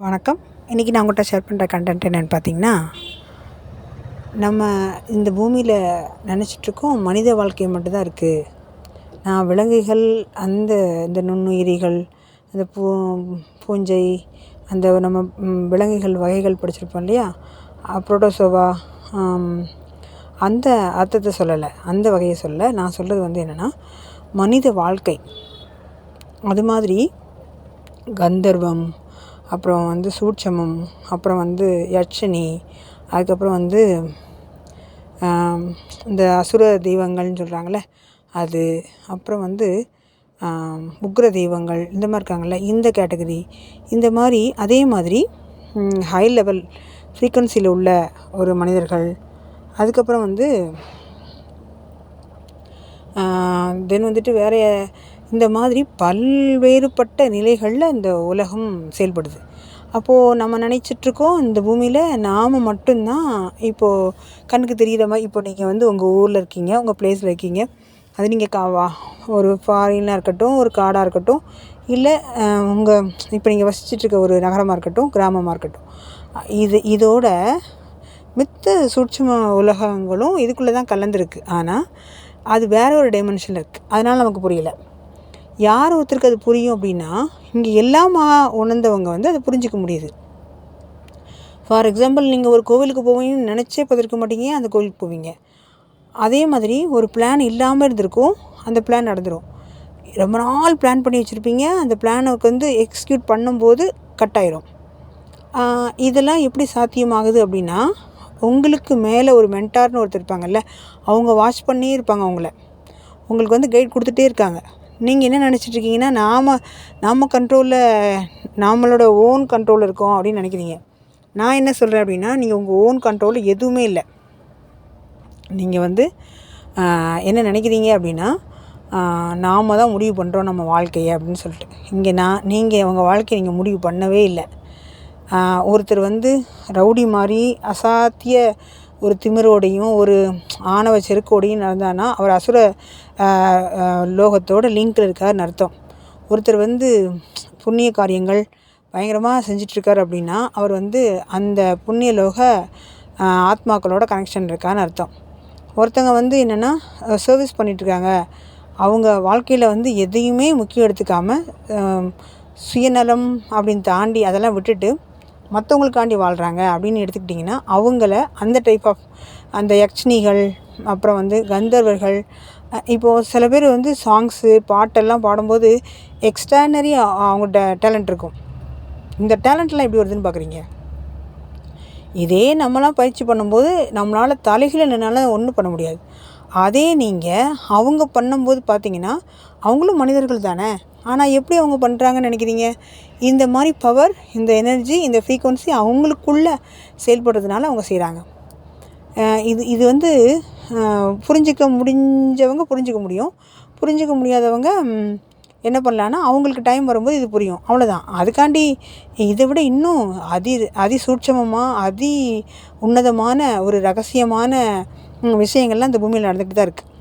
வணக்கம். இன்றைக்கி நான் உங்கள்கிட்ட ஷேர் பண்ணுற கண்டென்ட் என்னென்னு பார்த்தீங்கன்னா, நம்ம இந்த பூமியில் நினச்சிட்ருக்கோம் மனித வாழ்க்கை மட்டும்தான் இருக்குது. நான் விலங்குகள், இந்த நுண்ணுயிரிகள், அந்த பூஞ்சை, அந்த நம்ம விலங்குகள் வகைகள் படிச்சிருப்போம் இல்லையா, புரோட்டோசோவா, அந்த அர்த்தத்தை சொல்லலை, அந்த வகையை சொல்லலை. நான் சொல்கிறது என்னென்னா, மனித வாழ்க்கை. அது மாதிரி கந்தர்வம், அப்புறம் சூட்சமம், அப்புறம் யட்சணி, அதுக்கப்புறம் இந்த அசுர தெய்வங்கள்னு சொல்கிறாங்களே அது, அப்புறம் உக்ர தெய்வங்கள், இந்த மாதிரி இருக்காங்கள்ல, இந்த கேட்டகரி, இந்த மாதிரி அதே மாதிரி ஹை லெவல் ஃப்ரீக்வன்சியில் உள்ள ஒரு மனிதர்கள், அதுக்கப்புறம் தென் வேறு இந்த மாதிரி பல்வேறுபட்ட நிலைகளில் இந்த உலகம் செயல்படுது. அப்போது நம்ம நினச்சிட்ருக்கோம் இந்த பூமியில் நாம் மட்டும்தான் இப்போது கண்ணுக்கு தெரிகிற மாதிரி. இப்போ நீங்கள் உங்கள் ஊரில் இருக்கீங்க, உங்கள் பிளேஸில் இருக்கீங்க, அது நீங்கள் ஒரு ஃபாரினாக இருக்கட்டும், ஒரு காடாக இருக்கட்டும், இல்லை இப்போ நீங்கள் வசிச்சிட்ருக்க ஒரு நகரமாக இருக்கட்டும், கிராமமாக இருக்கட்டும், இதோட மித்த சூட்சும உலகங்களும் இதுக்குள்ளே தான் கலந்துருக்கு. ஆனால் அது வேறு ஒரு டைமென்ஷனில் இருக்குது. அதனால் நமக்கு புரியலை. யார் ஒருத்தருக்கு அது புரியும் அப்படின்னா, இங்கே எல்லாமா உணர்ந்தவங்க அதை புரிஞ்சிக்க முடியுது. ஃபார் எக்ஸாம்பிள், நீங்கள் ஒரு கோவிலுக்கு போவீங்கன்னு நினச்சே பார்த்துருக்க மாட்டீங்க, அந்த கோவிலுக்கு போவீங்க. அதே மாதிரி ஒரு பிளான் இல்லாமல் இருந்திருக்கும், அந்த பிளான் நடந்துடும். ரொம்ப நாள் பிளான் பண்ணி வச்சுருப்பீங்க, அந்த பிளானுக்கு எக்ஸிக்யூட் பண்ணும்போது கட் ஆயிரும். இதெல்லாம் எப்படி சாத்தியமாகுது அப்படின்னா, உங்களுக்கு மேலே ஒரு மென்டார்னு ஒருத்தர் இருப்பாங்கல்ல, அவங்க வாட்ச் பண்ணி இருப்பாங்க உங்களுக்கு கைட் கொடுத்துட்டே இருக்காங்க. நீங்கள் என்ன நினச்சிட்ருக்கீங்கன்னா, நாம் கண்ட்ரோலில், நம்மளோட ஓன் கண்ட்ரோலில் இருக்கோம் அப்படின்னு நினைக்கிறீங்க. நான் என்ன சொல்கிறேன் அப்படின்னா, நீங்கள் உங்கள் ஓன் கண்ட்ரோலில் எதுவுமே இல்லை. நீங்கள் என்ன நினைக்கிறீங்க அப்படின்னா, நாம் தான் முடிவு பண்ணுறோம் நம்ம வாழ்க்கையை அப்படின்னு சொல்லிட்டு. நீங்கள் உங்கள் வாழ்க்கையை நீங்கள் முடிவு பண்ணவே இல்லை. ஒருத்தர் ரவுடி மாதிரி அசாத்திய ஒரு திமிரோடையும் ஒரு ஆணவ செருக்கோடையும் நடந்தானா அவர் அசுர லோகத்தோட லிங்கில் இருக்காருன்னு அர்த்தம். ஒருத்தர் புண்ணிய காரியங்கள் பயங்கரமாக செஞ்சிட்ருக்கார் அப்படின்னா அவர் அந்த புண்ணிய லோக ஆத்மாக்களோட கனெக்ஷன் இருக்கான்னு அர்த்தம். ஒருத்தங்க என்னென்னா சர்வீஸ் பண்ணிகிட்ருக்காங்க, அவங்க வாழ்க்கையில் எதையுமே முக்கியம் எடுத்துக்காமல் சுயநலம் அப்படின்னு தாண்டி அதெல்லாம் விட்டுட்டு மற்றவங்களுக்காண்டி வாழ்கிறாங்க அப்படின்னு எடுத்துக்கிட்டிங்கன்னா, அவங்கள அந்த டைப் ஆஃப் அந்த யக்ஷினிகள், அப்புறம் கந்தர்வர்கள். இப்போது சில பேர் சாங்ஸு பாட்டெல்லாம் பாடும்போது எக்ஸ்ட்ரானரி அவங்கள்ட்ட டேலண்ட் இருக்கும். இந்த டேலண்ட்லாம் எப்படி வருதுன்னு பார்க்குறீங்க? இதே நம்மளாம் பயிற்சி பண்ணும்போது நம்மளால் தலைகளை நின்னால ஒன்றும் பண்ண முடியாது. அதே நீங்கள் அவங்க பண்ணும்போது பார்த்தீங்கன்னா, அவங்களும் மனிதர்கள் தானே. ஆனால் எப்படி அவங்க பண்ணுறாங்கன்னு நினைக்கிறீங்க? இந்த மாதிரி பவர், இந்த எனர்ஜி, இந்த ஃப்ரீக்வன்சி அவங்களுக்குள்ளே செயல்படுறதுனால அவங்க செய்கிறாங்க. இது புரிஞ்சிக்க முடிஞ்சவங்க புரிஞ்சிக்க முடியும். புரிஞ்சிக்க முடியாதவங்க என்ன பண்ணலான்னா, அவங்களுக்கு டைம் வரும்போது இது புரியும், அவ்வளோதான். அதுக்காண்டி இதை விட இன்னும் அதிசூட்சமமாக உன்னதமான ஒரு ரகசியமான விஷயங்கள்லாம் இந்த பூமியில் நடந்துக்கிட்டு தான் இருக்குது.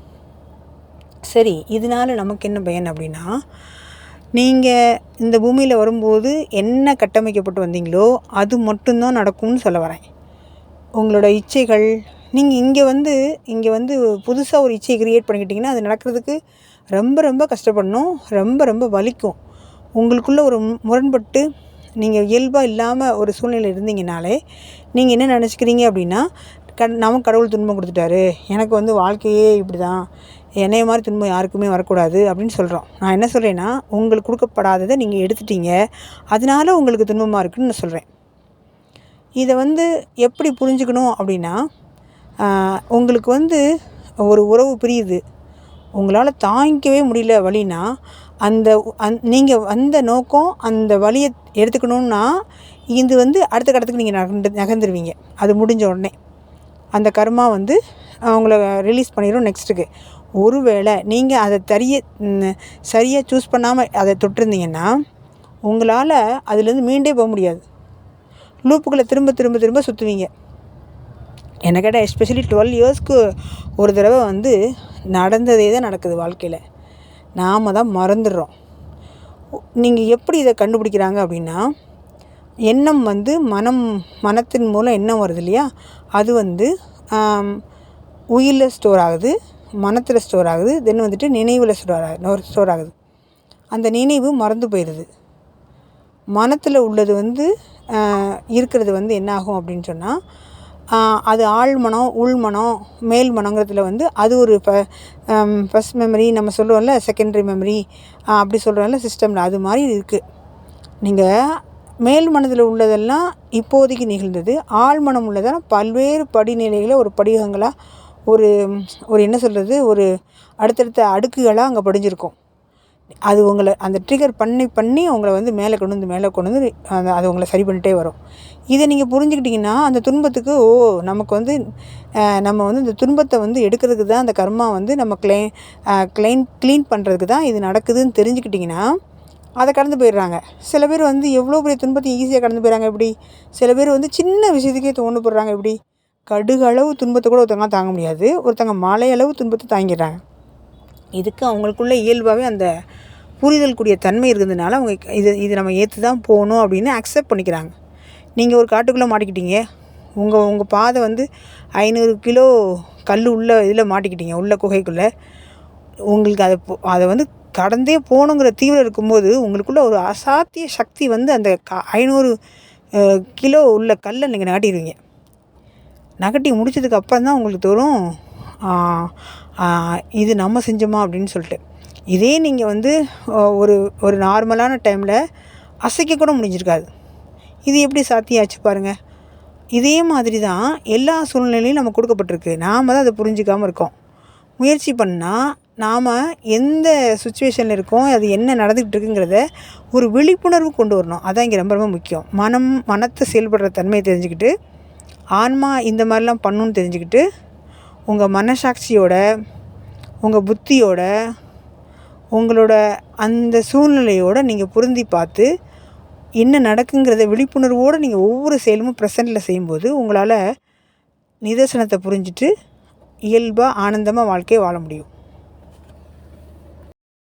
சரி, இதனால் நமக்கு என்ன பயன் அப்படின்னா, நீங்கள் இந்த பூமியில் வரும்போது என்ன கட்டமைக்கப்பட்டு வந்தீங்களோ அது மட்டும்தான் நடக்கும்னு சொல்ல வரேன். உங்களோட இச்சைகள், நீங்கள் இங்கே புதுசாக ஒரு இச்சையை க்ரியேட் பண்ணிக்கிட்டிங்கன்னா அது நடக்கிறதுக்கு ரொம்ப ரொம்ப கஷ்டப்படணும், ரொம்ப ரொம்ப வலிக்கும். உங்களுக்குள்ளே ஒரு முரண்பட்டு நீங்கள் இயல்பாக இல்லாமல் ஒரு சூழ்நிலை இருந்தீங்கனாலே நீங்கள் என்ன நினச்சிக்கிறீங்க அப்படின்னா, நமக்கு கடவுள் துன்பம் கொடுத்துட்டாரு, எனக்கு வாழ்க்கையே இப்படி தான், என்னைய மாதிரி துன்பம் யாருக்குமே வரக்கூடாது அப்படின்னு சொல்கிறோம். நான் என்ன சொல்கிறேன்னா, உங்களுக்கு கொடுக்கப்படாததை நீங்கள் எடுத்துட்டீங்க, அதனால உங்களுக்கு துன்பமாக இருக்குதுன்னு நான் சொல்கிறேன். இதை எப்படி புரிஞ்சுக்கணும் அப்படின்னா, உங்களுக்கு ஒரு உறவு பிரியுது, உங்களால் தாங்கிக்கவே முடியல வலினா, நீங்கள் வந்த நோக்கம் அந்த வலியை எடுத்துக்கணுன்னா இது அடுத்த கட்டத்துக்கு நீங்கள் நகர்ந்துருவீங்க. அது முடிஞ்ச உடனே அந்த கர்மா அவங்கள ரிலீஸ் பண்ணிடும் நெக்ஸ்ட்டுக்கு. ஒருவேளை நீங்கள் அதை சரியாக சூஸ் பண்ணாமல் அதை தொட்டிருந்தீங்கன்னா உங்களால் அதுலேருந்து மீண்டே போக முடியாது. லூப்புக்குள்ளே திரும்ப திரும்ப திரும்ப சுற்றுவீங்க. என்ன கேட்டால் எஸ்பெஷலி 12 இயர்ஸ்க்கு ஒரு தடவை நடந்ததே தான் நடக்குது வாழ்க்கையில். நாம் தான் மறந்துடுறோம். நீங்கள் எப்படி இதை கண்டுபிடிக்கிறாங்க அப்படின்னா, எண்ணம் வந்து மனத்தின் மூலம் எண்ணம் வருது இல்லையா, அது வந்து உயிரில் ஸ்டோர் ஆகுது, மனத்தில் ஸ்டோர் ஆகுது, தென் வந்துட்டு நினைவில் ஸ்டோர் ஆகுது. அந்த நினைவு மறந்து போயிடுது. மனத்தில் உள்ளது வந்து இருக்கிறது வந்து என்ன ஆகும் அப்படின்னு சொன்னால், அது ஆழ்மனம், உள்மனம், மேல் மனங்கிறதுல வந்து அது ஒரு ஃபஸ்ட் மெமரி நம்ம சொல்கிறோம்ல, செகண்டரி மெமரி அப்படி சொல்கிறோம்ல சிஸ்டமில், அது மாதிரி இருக்குது. நீங்கள் மேல் மனதில் உள்ளதெல்லாம் இப்போதைக்கு நிகழ்ந்தது, ஆழ்மனம் உள்ளதெல்லாம் பல்வேறு படிநிலைகளை ஒரு படிகங்களாக ஒரு ஒரு என்ன சொல்கிறது, ஒரு அடுத்தடுத்த அடுக்குகளாக அங்கே படிஞ்சிருக்கும். அது உங்களை அந்த ட்ரிகர் பண்ணி உங்களை வந்து மேலே கொண்டு வந்து அது உங்களை சரி பண்ணிட்டே வரும். இதை நீங்கள் புரிஞ்சுக்கிட்டிங்கன்னா அந்த துன்பத்துக்கு நமக்கு வந்து நம்ம வந்து இந்த துன்பத்தை வந்து எடுக்கிறதுக்கு தான் அந்த கர்மா வந்து நம்ம க்ளீன் பண்ணுறதுக்கு தான் இது நடக்குதுன்னு தெரிஞ்சுக்கிட்டிங்கன்னா அதை கடந்து போயிடுறாங்க. சில பேர் வந்து எவ்வளோ பெரிய துன்பத்தையும் ஈஸியாக கடந்து போயிடறாங்க. எப்படி சில பேர் வந்து சின்ன விஷயத்துக்கே தோண்டு போடுறாங்க. எப்படி கடுகளவு துன்பத்தை கூட ஒருத்தவங்க தாங்க முடியாது, ஒருத்தவங்க மலையளவு துன்பத்தை தாங்கிடுறாங்க. இதுக்கு அவங்களுக்குள்ள இயல்பாகவே அந்த புரிதல் கூடிய தன்மை இருக்கிறதுனால அவங்க இது நம்ம ஏற்று தான் போகணும் அப்படின்னு அக்செப்ட் பண்ணிக்கிறாங்க. நீங்கள் ஒரு காட்டுக்குள்ளே மாட்டிக்கிட்டீங்க, உங்கள் பாதை வந்து 500 கிலோ கல் உள்ள இதில் மாட்டிக்கிட்டீங்க, உள்ள குகைக்குள்ளே. உங்களுக்கு அதை வந்து கடந்தே போகணுங்கிற தீவிரம் இருக்கும்போது உங்களுக்குள்ள ஒரு அசாத்திய சக்தி வந்து அந்த 500 கிலோ உள்ள கல்லை நீங்கள் நகட்டிடுவீங்க. நகட்டி முடிச்சதுக்கு அப்புறம் தான் உங்களுக்கு தோறும் இது நம்ம செஞ்சோமா அப்படின்னு சொல்லிட்டு. இதே நீங்கள் வந்து ஒரு நார்மலான டைமில் அசைக்க கூட முடிஞ்சிருக்காது. இது எப்படி சாத்தியாச்சு பாருங்கள். இதே மாதிரி தான் எல்லா சூழ்நிலையும் நம்ம கொடுக்கப்பட்டிருக்கு, நாம் தான் அதை புரிஞ்சிக்காமல் இருக்கோம். முயற்சி பண்ணால் நாம் எந்த சுச்சுவேஷனில் இருக்கோம், அது என்ன நடந்துக்கிட்டு இருக்குங்கிறத ஒரு விழிப்புணர்வு கொண்டு வரணும். அதான் இங்கே ரொம்ப ரொம்ப முக்கியம். மனத்தை செயல்படுற தன்மையை தெரிஞ்சுக்கிட்டு, ஆன்மா இந்த மாதிரிலாம் பண்ணணுன்னு தெரிஞ்சுக்கிட்டு, உங்கள் மனசாட்சியோட, உங்கள் புத்தியோட, உங்களோட அந்த சூழ்நிலையோடு நீங்கள் பொருந்தி பார்த்து என்ன நடக்குங்கிறத விழிப்புணர்வோடு நீங்கள் ஒவ்வொரு செயலும் ப்ரெசண்டில் செய்யும்போது உங்களால் நிதர்சனத்தை புரிஞ்சுட்டு இயல்பாக ஆனந்தமாக வாழ்க்கையை வாழ முடியும்.